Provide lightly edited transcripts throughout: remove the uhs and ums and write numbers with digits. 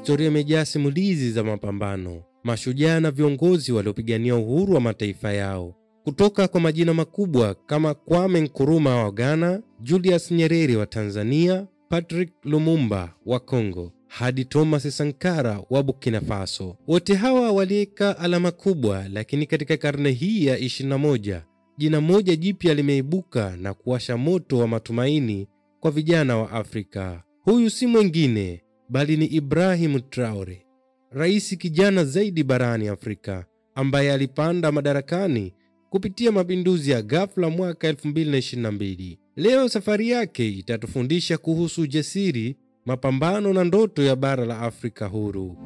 Historia imejaa simulizi za mapambano, mashujaa na viongozi waliopigania uhuru wa mataifa yao. Kutoka kwa majina makubwa kama Kwame Nkrumah wa Ghana, Julius Nyerere wa Tanzania, Patrice Lumumba wa Kongo, hadi Thomas Sankara wa Burkina Faso. Wote hawa waliweka alama kubwa, lakini katika karne hii ya 21, jina moja jipya limeibuka na kuwasha moto wa matumaini kwa vijana wa Afrika. Huyu si mwingine bali ni Ibrahim Traore, rais kijana zaidi barani Afrika, ambaye alipanda madarakani kupitia mapinduzi ya ghafla mwaka 2022. Leo safari yake itatufundisha kuhusu ujasiri, mapambano na ndoto ya bara la Afrika huru.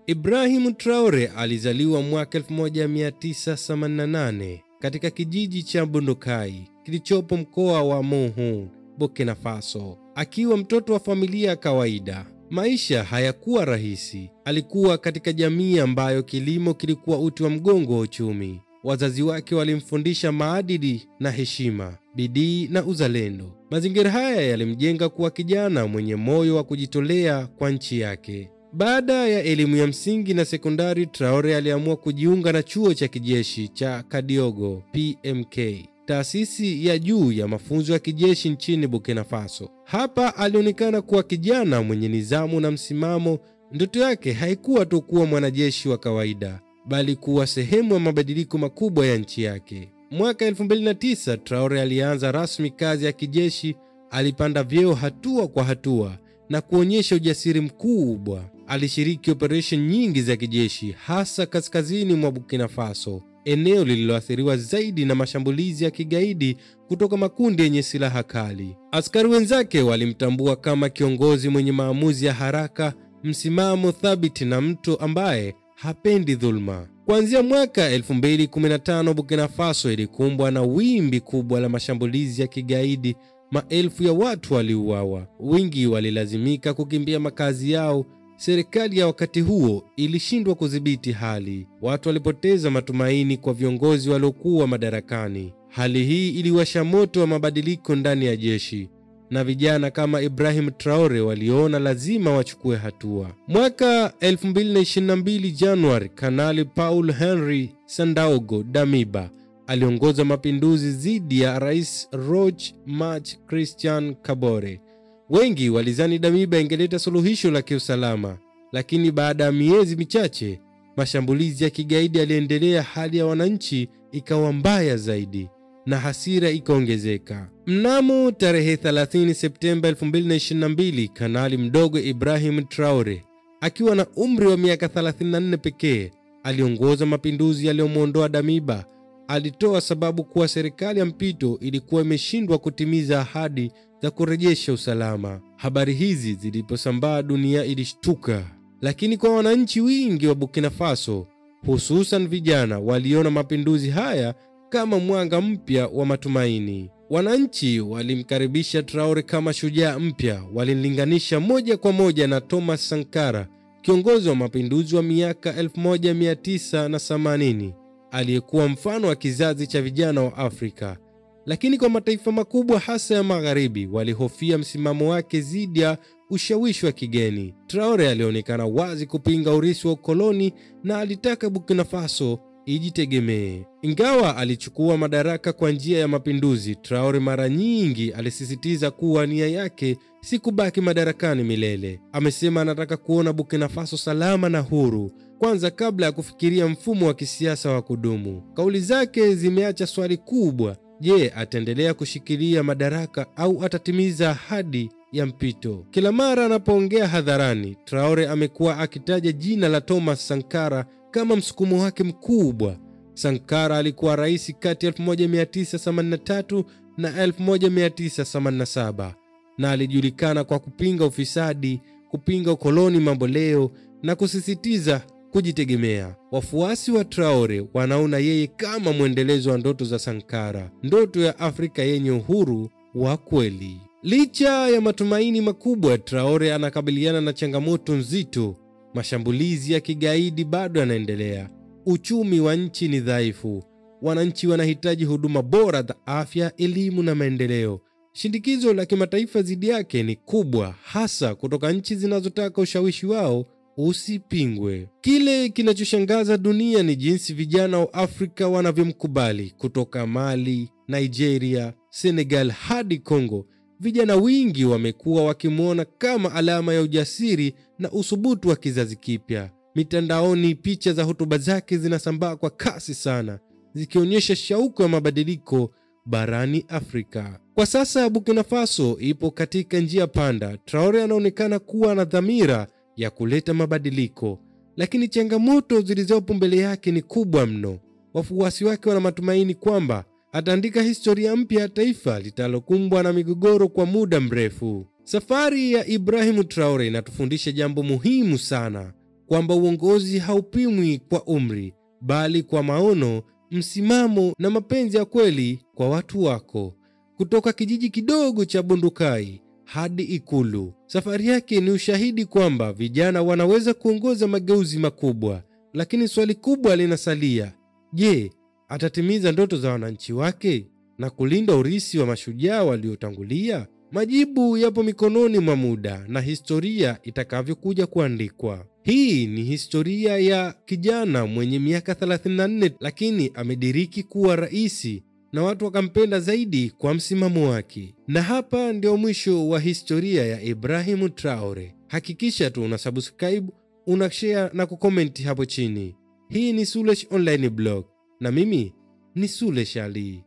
Ibrahim Traore alizaliwa mwaka 1988 katika kijiji cha Bundukai kilichopo mkoa wa Mohun, Burkina Faso. Akiwa mtoto wa familia ya kawaida, maisha hayakuwa rahisi. Alikuwa katika jamii ambayo kilimo kilikuwa uti wa mgongo wa uchumi. Wazazi wake walimfundisha maadili na heshima, bidii na uzalendo. Mazingira haya yalimjenga kuwa kijana mwenye moyo wa kujitolea kwa nchi yake. Baada ya elimu ya msingi na sekondari, Traore aliamua kujiunga na chuo cha kijeshi cha Kadiogo PMK, taasisi ya juu ya mafunzo ya kijeshi nchini Burkina Faso. Hapa alionekana kuwa kijana mwenye nidhamu na msimamo. Ndoto yake haikuwa tu kuwa mwanajeshi wa kawaida, bali kuwa sehemu ya mabadiliko makubwa ya nchi yake. Mwaka 2009 Traore alianza rasmi kazi ya kijeshi. Alipanda vyeo hatua kwa hatua na kuonyesha ujasiri mkubwa. Alishiriki operation nyingi za kijeshi, hasa kaskazini mwa Burkina Faso, eneo lililoathiriwa zaidi na mashambulizi ya kigaidi kutoka makundi yenye silaha kali. Askari wenzake walimtambua kama kiongozi mwenye maamuzi ya haraka, msimamo thabiti na mtu ambaye hapendi dhulma. Kuanzia mwaka 2015 Burkina Faso ilikumbwa na wimbi kubwa la mashambulizi ya kigaidi. Maelfu ya watu waliuawa, wengi walilazimika kukimbia makazi yao. Serikali ya wakati huo ilishindwa kudhibiti hali. Watu walipoteza matumaini kwa viongozi waliokuwa madarakani. Hali hii iliwasha moto wa mabadiliko ndani ya jeshi, na vijana kama Ibrahim Traore waliona lazima wachukue hatua. Mwaka 2022 Januari, Kanali Paul Henri Sandaogo Damiba aliongoza mapinduzi dhidi ya Rais Roch Marc Christian Kabore. Wengi walizani Damiba ingeleta suluhisho la kiusalama, lakini baada ya miezi michache mashambulizi ya kigaidi yaliendelea. Hali ya wananchi ikawa mbaya zaidi na hasira ikaongezeka. Mnamo tarehe 30 Septemba 2022, kanali mdogo Ibrahim Traore, akiwa na umri wa miaka 34 pekee, aliongoza mapinduzi yaliyomuondoa Damiba. Alitoa sababu kuwa serikali ya mpito ilikuwa imeshindwa kutimiza ahadi za kurejesha usalama. Habari hizi ziliposambaa, dunia ilishtuka, lakini kwa wananchi wengi wa Burkina Faso, hususan vijana, waliona mapinduzi haya kama mwanga mpya wa matumaini. Wananchi walimkaribisha Traore kama shujaa mpya. Walimlinganisha moja kwa moja na Thomas Sankara, kiongozi wa mapinduzi wa miaka 1980, aliyekuwa mfano wa kizazi cha vijana wa Afrika. Lakini kwa mataifa makubwa hasa ya magharibi, walihofia msimamo wake dhidi ya ushawishi wa kigeni. Traore alionekana wazi kupinga urithi wa ukoloni na alitaka Burkina Faso ijitegemee. Ingawa alichukua madaraka kwa njia ya mapinduzi, Traore mara nyingi alisisitiza kuwa nia yake si kubaki madarakani milele. Amesema anataka kuona Burkina Faso salama na huru kwanza kabla ya kufikiria mfumo wa kisiasa wa kudumu. Kauli zake zimeacha swali kubwa: je, ataendelea kushikilia madaraka au atatimiza ahadi ya mpito? Kila mara anapoongea hadharani, Traore amekuwa akitaja jina la Thomas Sankara kama msukumo wake mkubwa. Sankara alikuwa rais kati ya 1983 na 1987 na alijulikana kwa kupinga ufisadi, kupinga ukoloni mamboleo na kusisitiza kujitegemea. Wafuasi wa Traore wanaona yeye kama mwendelezo wa ndoto za Sankara, ndoto ya Afrika yenye uhuru wa kweli. Licha ya matumaini makubwa, Traore anakabiliana na changamoto nzito. Mashambulizi ya kigaidi bado yanaendelea. Uchumi wa nchi ni dhaifu. Wananchi wanahitaji huduma bora za afya, elimu na maendeleo, Shindikizo la kimataifa dhidi yake ni kubwa, hasa kutoka nchi zinazotaka ushawishi wao usipingwe. Kile kinachoshangaza dunia ni jinsi vijana wa Afrika wanavyomkubali. Kutoka Mali, Nigeria, Senegal hadi Kongo, vijana wengi wamekuwa wakimwona kama alama ya ujasiri na uthubutu wa kizazi kipya. Mitandaoni, picha za hotuba zake zinasambaa kwa kasi sana, zikionyesha shauku ya mabadiliko barani Afrika. Kwa sasa Burkina Faso ipo katika njia panda. Traore anaonekana kuwa na dhamira ya kuleta mabadiliko, lakini changamoto zilizopo mbele yake ni kubwa mno. Wafuasi wake wana matumaini kwamba ataandika historia mpya ya taifa litalokumbwa na migogoro kwa muda mrefu. Safari ya Ibrahim Traore inatufundisha jambo muhimu sana, kwamba uongozi haupimwi kwa umri, bali kwa maono, msimamo na mapenzi ya kweli kwa watu wako. Kutoka kijiji kidogo cha Bundukai hadi ikulu, safari yake ni ushahidi kwamba vijana wanaweza kuongoza mageuzi makubwa. Lakini swali kubwa linasalia: je, atatimiza ndoto za wananchi wake na kulinda urithi wa mashujaa waliotangulia? Majibu yapo mikononi mwa muda na historia itakavyokuja kuandikwa. Hii ni historia ya kijana mwenye miaka 34, lakini amediriki kuwa rais na watu wakampenda zaidi kwa msimamo wake. Na hapa ndio mwisho wa historia ya Ibrahim Traore. Hakikisha tu una subscribe, una share na kukomenti hapo chini. Hii ni Sulesh Online Blog na mimi ni Sulesh Ali.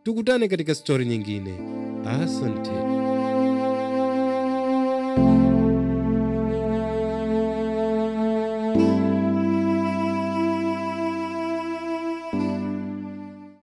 Tukutane katika story nyingine. Asante.